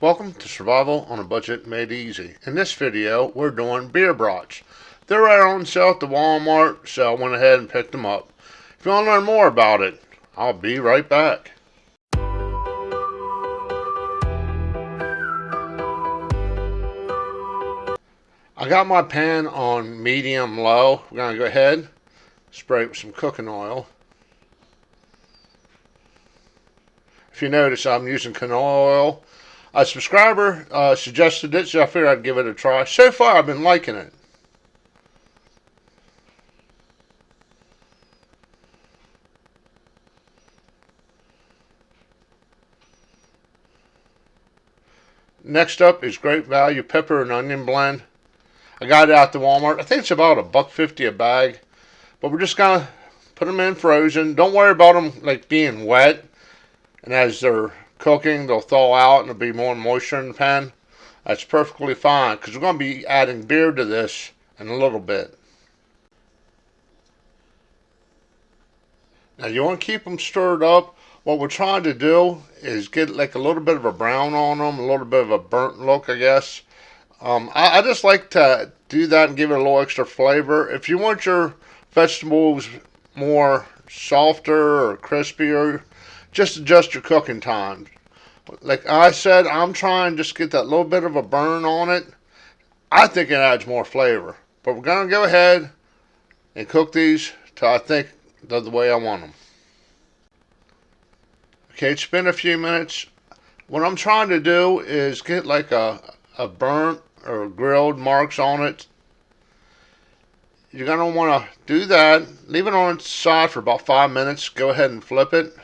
Welcome to Survival on a Budget Made Easy. In this video, we're doing beer brats. They're right on sale at the Walmart, so I went ahead and picked them up. If you want to learn more about it, I'll be right back. I got my pan on medium low. We're going to go ahead, spray it with some cooking oil. If you notice, I'm using canola oil. A subscriber suggested it, so I figured I'd give it a try. So far, I've been liking it. Next up is Great Value Pepper and Onion Blend. I got it out the Walmart. I think it's about $1.50 a bag. But we're just going to put them in frozen. Don't worry about them like being wet. And as they're cooking, they'll thaw out and there'll be more moisture in the pan. That's perfectly fine because we're going to be adding beer to this in a little bit. Now you want to keep them stirred up. What we're trying to do is get like a little bit of a brown on them, a little bit of a burnt look, I guess. I just like to do that and give it a little extra flavor. If you want your vegetables more softer or crispier, just adjust your cooking time. Like I said, I'm trying to just get that little bit of a burn on it. I think it adds more flavor. But we're going to go ahead and cook these till I think they're the way I want them. Okay, it's been a few minutes. What I'm trying to do is get like a burnt or grilled marks on it. You're going to want to do that. Leave it on its side for about 5 minutes. Go ahead and flip it.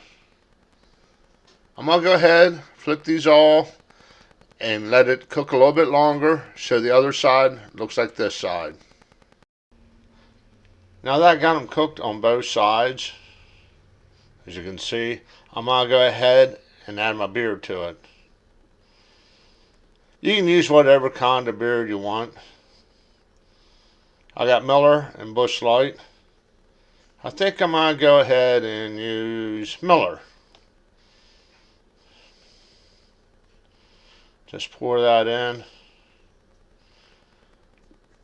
I'm going to go ahead, flip these off, and let it cook a little bit longer so the other side looks like this side. Now that I got them cooked on both sides, as you can see, I'm going to go ahead and add my beer to it. You can use whatever kind of beer you want. I got Miller and Busch Light. I think I'm going to go ahead and use Miller. Just pour that in.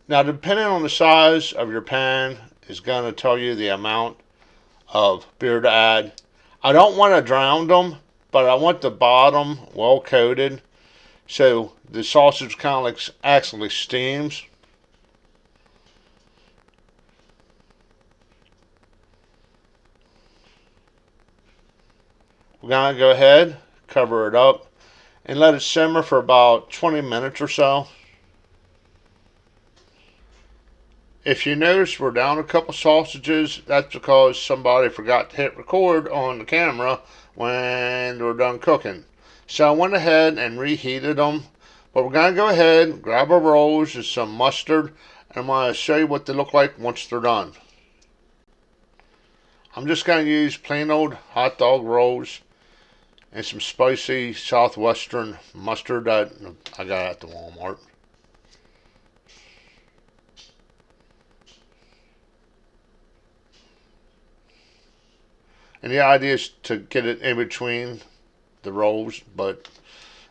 Now, depending on the size of your pan is going to tell you the amount of beer to add. I don't want to drown them, but I want the bottom well coated so the sausage kind of like actually steams. We're going to go ahead, cover it up, and let it simmer for about 20 minutes or so. If you notice we're down a couple sausages, that's because somebody forgot to hit record on the camera when we're done cooking. So I went ahead and reheated them. But we're going to go ahead, grab our rolls and some mustard, and I'm going to show you what they look like once they're done. I'm just going to use plain old hot dog rolls and some spicy southwestern mustard that I got at the Walmart. And the idea is to get it in between the rolls, but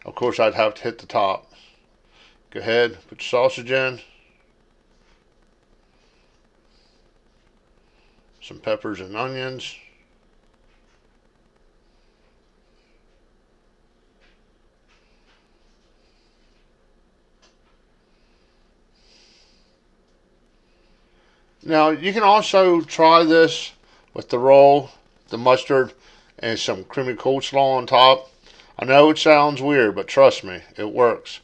of course I'd have to hit the top. Go ahead, put your sausage in. Some peppers and onions. Now you can also try this with the roll, the mustard, and some creamy coleslaw on top. I know it sounds weird, but trust me, it works.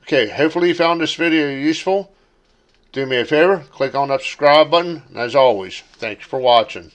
Okay, hopefully you found this video useful. Do me a favor, click on that subscribe button, and as always, thank you for watching.